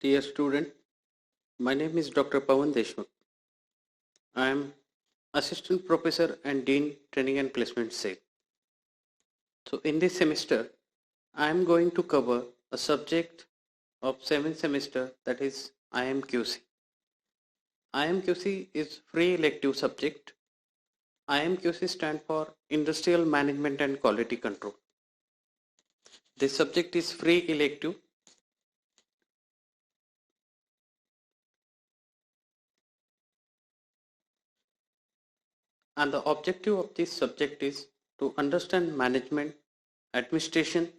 Dear student, my name is Dr. Pawan Deshmukh. I am Assistant Professor and Dean Training and Placement SAIL. So in this semester, I am going to cover a subject of 7th semester, that is IMQC. IMQC is free elective subject. IMQC stand for Industrial Management and Quality Control. This subject is free elective. And the objective of this subject is to understand management, administration,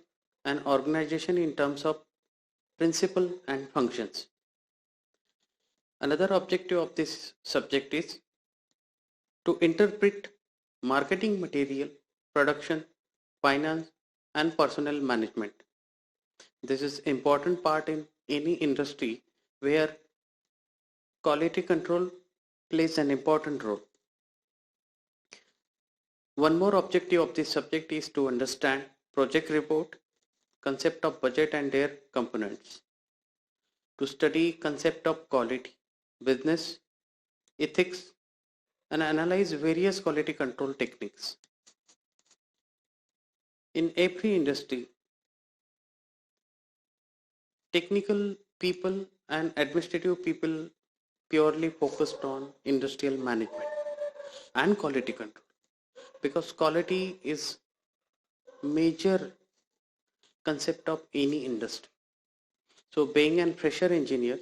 and organization in terms of principle and functions. Another objective of this subject is to interpret marketing material, production, finance, and personnel management. This is important part in any industry where quality control plays an important role. One more objective of this subject is to understand project report, concept of budget and their components, to study concept of quality, business, ethics, and analyze various quality control techniques. In every industry, technical people and administrative people purely focused on industrial management and quality control, because quality is major concept of any industry. So being a fresher engineer,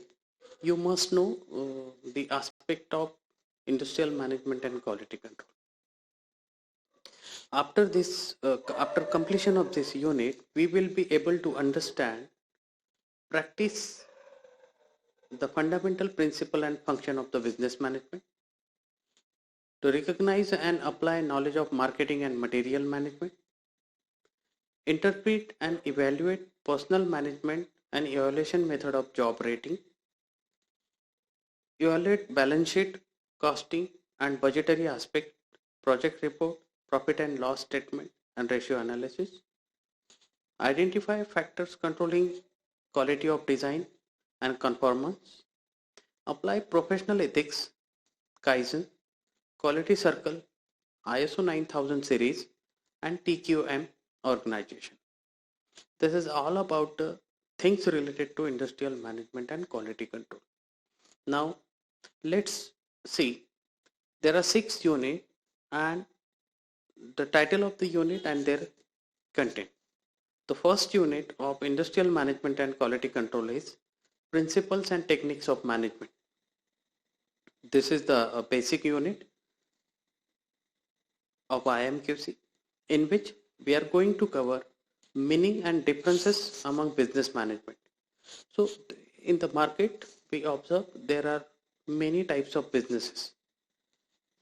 you must know the aspect of industrial management and quality control. After completion of this unit, we will be able to understand, practice the fundamental principle and function of the business management, to recognize and apply knowledge of marketing and material management, interpret and evaluate personal management and evaluation method of job rating, evaluate balance sheet, costing and budgetary aspect, project report, profit and loss statement and ratio analysis, identify factors controlling quality of design and conformance, apply professional ethics, Kaizen, quality circle, ISO 9000 series and TQM organization. This is all about the things related to industrial management and quality control. Now let's see, there are 6 units and the title of the unit and their content. The first unit of industrial management and quality control is principles and techniques of management. This is the basic unit of IMQC, in which we are going to cover meaning and differences among business management. So in the market, we observe there are many types of businesses.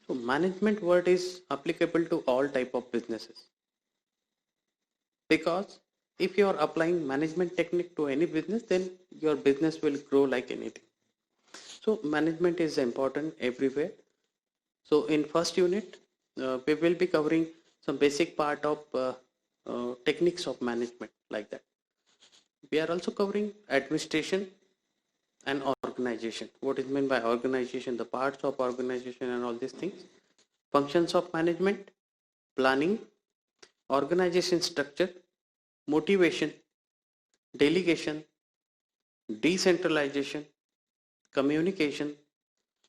So management word is applicable to all type of businesses, because if you are applying management technique to any business, then your business will grow like anything. So management is important everywhere. So in first unit, we will be covering some basic part of techniques of management, like that. We are also covering administration and organization. What is meant by organization, the parts of organization and all these things. Functions of management, planning, organization structure, motivation, delegation, decentralization, communication,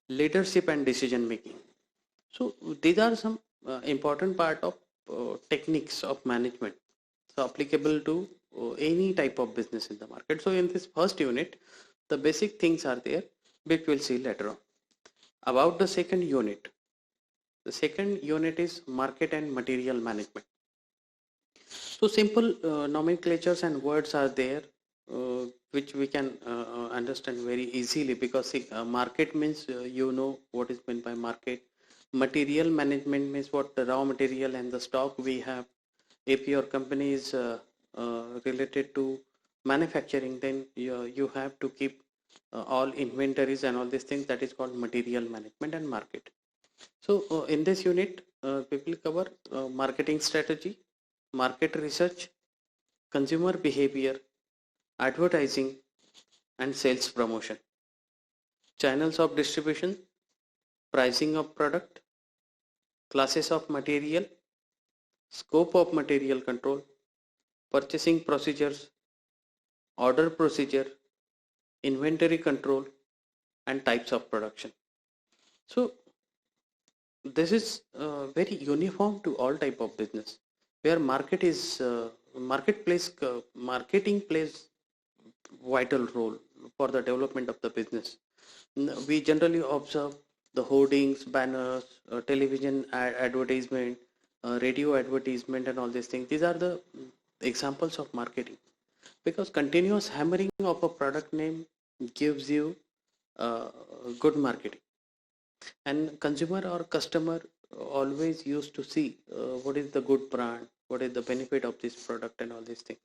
leadership and decision making. So these are some important part of techniques of management, so applicable to any type of business in the market. So in this first unit, the basic things are there, which we'll see later on. About the second unit, the second unit is market and material management. So simple nomenclatures and words are there, which we can understand very easily, because market means you know what is meant by market. Material management means what the raw material and the stock we have. If your company is related to manufacturing, then you have to keep all inventories and all these things. That is called material management and market. So in this unit, we will cover marketing strategy, market research, consumer behavior, advertising, and sales promotion, channels of distribution, pricing of product, classes of material, scope of material control, purchasing procedures, order procedure, inventory control, and types of production. So this is very uniform to all type of business, where marketing plays vital role for the development of the business. We generally observe the hoardings, banners, television advertisement, radio advertisement, and all these things. These are the examples of marketing, because continuous hammering of a product name gives you uh, good marketing, and consumer or customer always used to see what is the good brand, what is the benefit of this product, and all these things.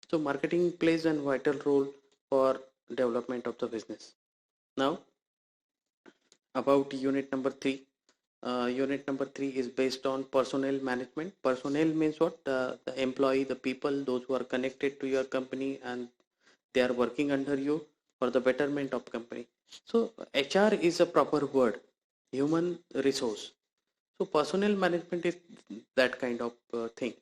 So marketing plays a vital role for development of the business. Now about unit number 3. Unit number 3 is based on personnel management. Personnel means what? The employee, the people, those who are connected to your company, and they are working under you for the betterment of company. So HR is a proper word, human resource. So personnel management is that kind of thing.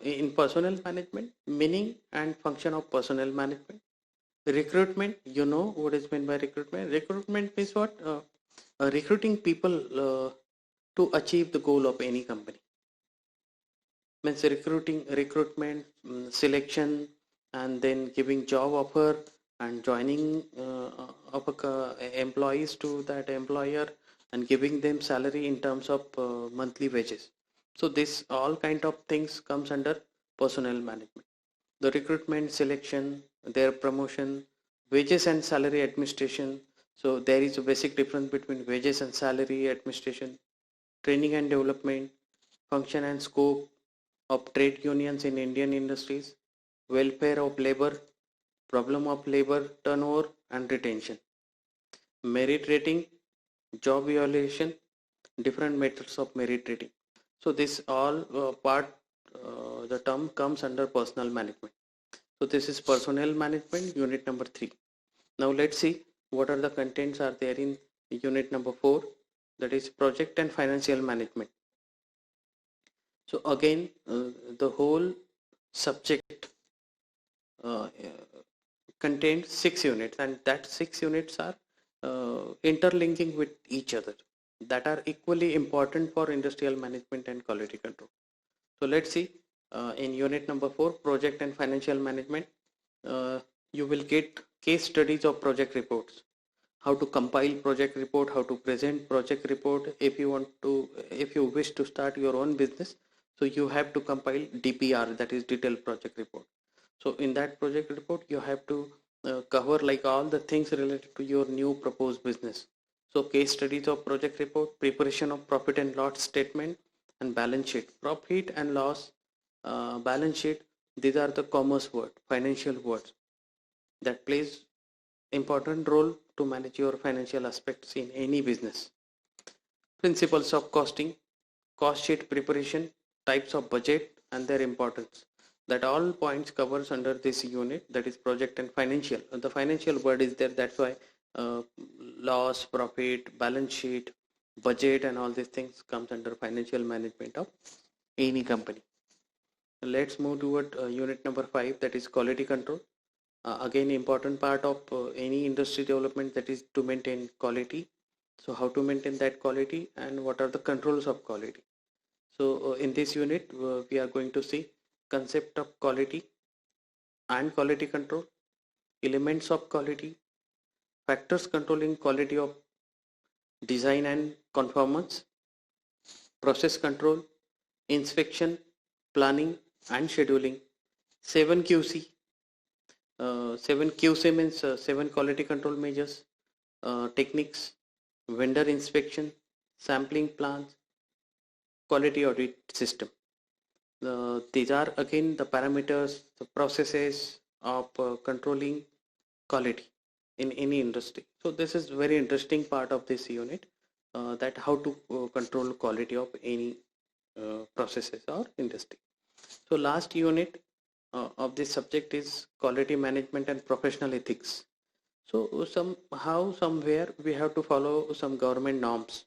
In personnel management, meaning and function of personnel management. Recruitment, you know what is meant by recruitment. Recruitment means what? Recruiting people to achieve the goal of any company. Means recruitment, selection, and then giving job offer and joining of employees to that employer, and giving them salary in terms of monthly wages. So this all kind of things comes under personnel management. The recruitment, selection, their promotion, wages and salary administration. So there is a basic difference between wages and salary administration, training and development, function and scope of trade unions in Indian industries, welfare of labor, problem of labor turnover and retention, merit rating, job evaluation, different methods of merit rating. So this all the term comes under personal management. So this is personnel management, unit number 3. Now let's see what are the contents are there in unit number 4, that is project and financial management. So again, the whole subject uh, contains 6 units, and that 6 units are interlinking with each other, that are equally important for industrial management and quality control. So let's see, in unit number 4, project and financial management, you will get case studies of project reports, how to compile project report, how to present project report. If you wish to start your own business, so you have to compile DPR, that is detailed project report. So in that project report you have to cover like all the things related to your new proposed business. So case studies of project report, preparation of profit and loss statement and balance sheet. Profit and loss, balance sheet, these are the commerce word, financial words that plays important role to manage your financial aspects in any business. Principles of costing, cost sheet preparation, types of budget and their importance. That all points covers under this unit, that is project and financial. The financial word is there, that's why uh, loss, profit, balance sheet, budget and all these things comes under financial management of any company. Let's move toward unit number 5, that is quality control. Again, important part of any industry development, that is to maintain quality. So how to maintain that quality and what are the controls of quality. So in this unit we are going to see concept of quality and quality control, elements of quality, factors controlling quality of design and conformance, process control, inspection, planning and scheduling, 7QC. 7QC means 7 quality control measures, techniques, vendor inspection, sampling plans, quality audit system. These are again the parameters, the processes of controlling quality in any industry. So this is very interesting part of this unit, that how to control quality of any processes or industry. So last unit of this subject is quality management and professional ethics. So somehow, somewhere, we have to follow some government norms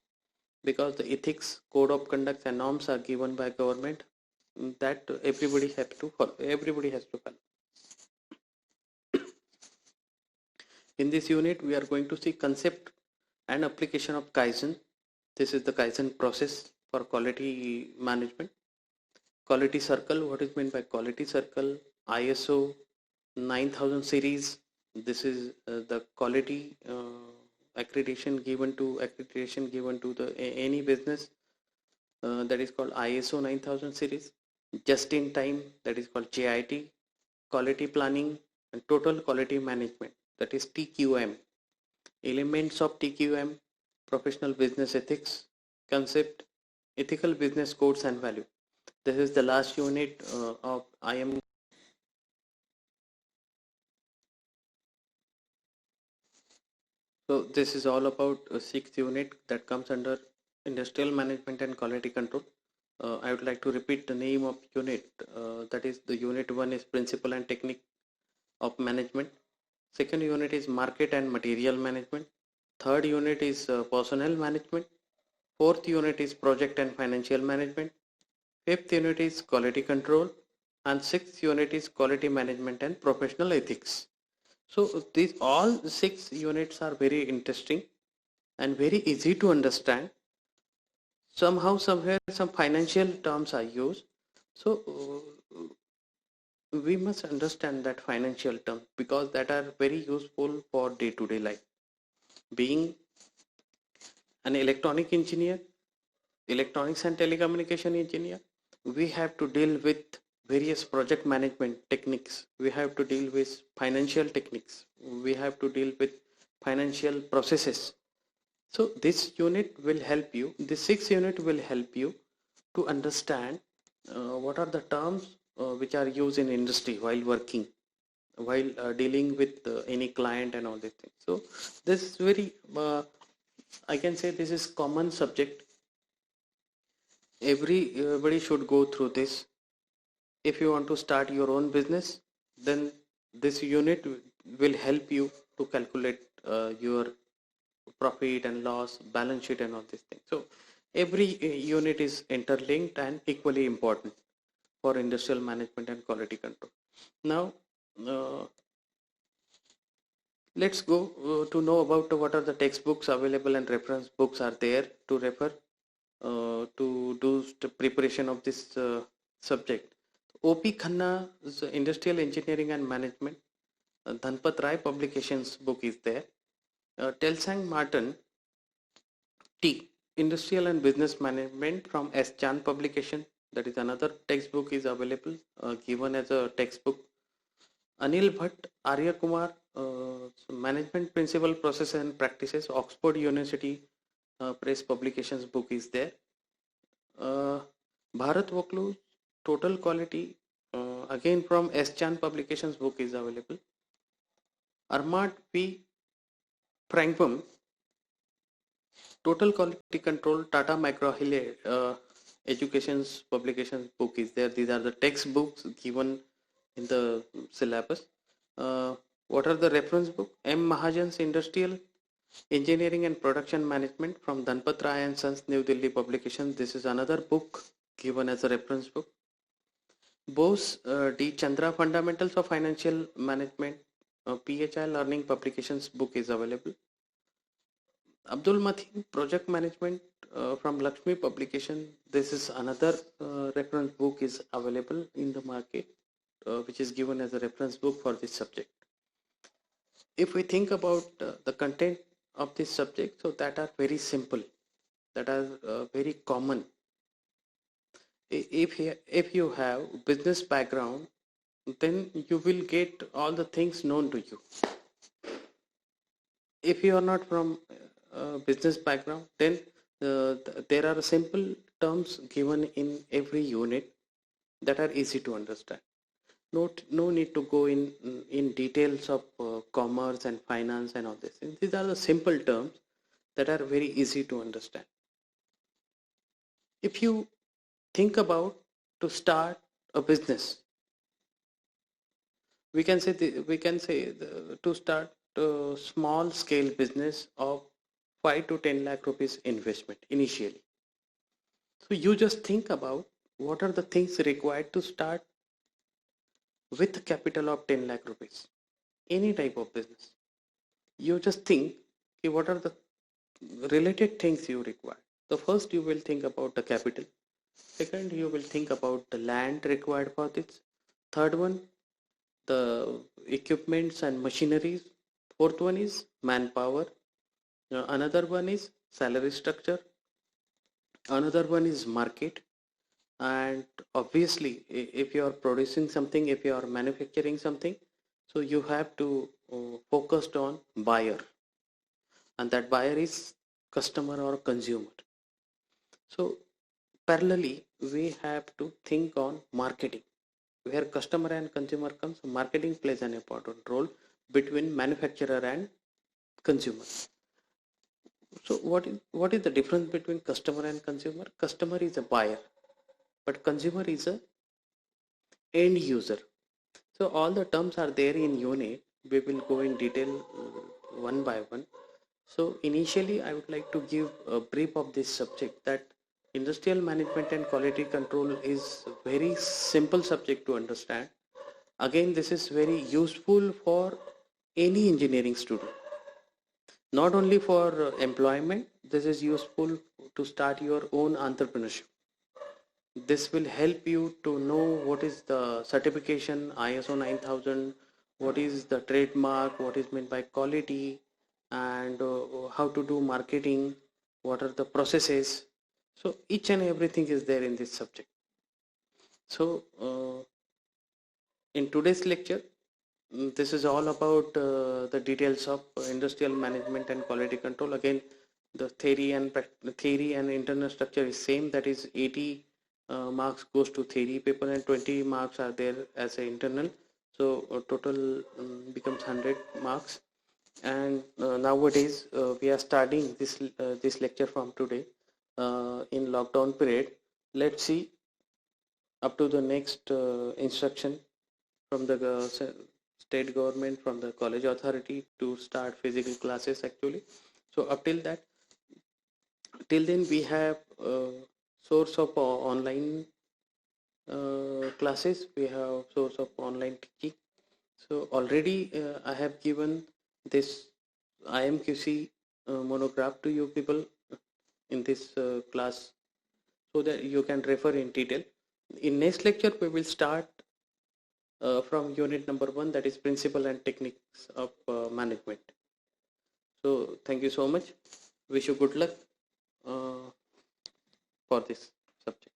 because the ethics, code of conduct, and norms are given by government that everybody has to follow. Everybody has to follow. In this unit, we are going to see concept and application of Kaizen. This is the Kaizen process for quality management. Quality circle, what is meant by quality circle? ISO 9000 series. This is the quality accreditation given to the any business, that is called ISO 9000 series. Just in time, that is called JIT. Quality planning and total quality management, that is TQM. Elements of TQM: professional business ethics, concept, ethical business codes and value. This is the last unit of IM. So this is all about sixth unit that comes under industrial management and quality control. I would like to repeat the name of unit. That is, the unit 1 is principle and technique of management. Second unit is market and material management. Third unit is personnel management. Fourth unit is project and financial management. Fifth unit is quality control. And sixth unit is quality management and professional ethics. So these all 6 units are very interesting and very easy to understand. Somehow, somewhere, some financial terms are used. So we must understand that financial term because that are very useful for day-to-day life. Being an electronic engineer, electronics and telecommunication engineer, we have to deal with various project management techniques. We have to deal with financial techniques. We have to deal with financial processes. So this unit will help you. This 6 unit will help you to understand what are the terms which are used in industry while working, while dealing with any client and all these things. So this is very, I can say this is common subject. Everybody should go through this. If you want to start your own business, then this unit will help you to calculate your profit and loss, balance sheet and all these things. So every unit is interlinked and equally important for industrial management and quality control. Now, uh, let's go to know about what are the textbooks available and reference books are there to refer to do the preparation of this subject. O.P. Khanna's Industrial Engineering and Management, Dhanpat Rai Publications book is there. Telsang Martin T. Industrial and Business Management from S. Chan Publication. That is another textbook is available, given as a textbook. Anil Bhatt, Arya Kumar, Management Principle, Process and Practices, Oxford University Press Publications book is there. Bharat Voklu, Total Quality, again from S. Chan Publications book is available. Armand P. Frankbum, Total Quality Control, Tata Microhill Education's publications book is there. These are the textbooks given in the syllabus. What are the reference book? M. Mahajan's Industrial Engineering and Production Management from Dhanpat Rai and Sons, New Delhi Publication. This is another book given as a reference book. Bose D. Chandra, Fundamentals of Financial Management, PHI Learning Publications book is available. Abdul Mateen, Project Management from Lakshmi Publication. This is another reference book is available in the market, which is given as a reference book for this subject. If we think about the content of this subject, so that are very simple, that are very common. If you have business background, then you will get all the things known to you. If you are not from business background, then there are simple terms given in every unit that are easy to understand. No need to go in details of commerce and finance and all this. These are the simple terms that are very easy to understand. If you think about to start a business, to start small scale business of 5 to 10 lakh rupees investment initially. So you just think about what are the things required to start with a capital of 10 lakh rupees, any type of business. You just think, okay, what are the related things you require. The first, you will think about the capital. Second, you will think about the land required for this. Third one, the equipments and machineries. Fourth one is manpower. Another one is salary structure. Another one is market. And obviously, if you are producing something, if you are manufacturing something, so you have to focused on buyer, and that buyer is customer or consumer. So parallelly, we have to think on marketing. Where customer and consumer comes, marketing plays an important role between manufacturer and consumer. So what is the difference between customer and consumer? Customer is a buyer, but consumer is a end user. So all the terms are there in unit. We will go in detail one by one. So initially, I would like to give a brief of this subject, that industrial management and quality control is very simple subject to understand. Again, this is very useful for any engineering student, not only for employment. This is useful to start your own entrepreneurship. This will help you to know what is the certification ISO 9000, what is the trademark, what is meant by quality, and how to do marketing, what are the processes. So each and everything is there in this subject. So in today's lecture, this is all about the details of industrial management and quality control. Again, the theory and internal structure is same, that is 80 marks goes to theory paper and 20 marks are there as a internal. So total becomes 100 marks. And nowadays we are starting this lecture from today in lockdown period. Let's see up to the next instruction from the state government, from the college authority to start physical classes actually. So up till then we have source of online classes, we have source of online teaching. So already I have given this IMQC monograph to you people in this class, so that you can refer in detail. In next lecture we will start from unit number 1, that is principle and techniques of management. So thank you so much. Wish you good luck for this subject.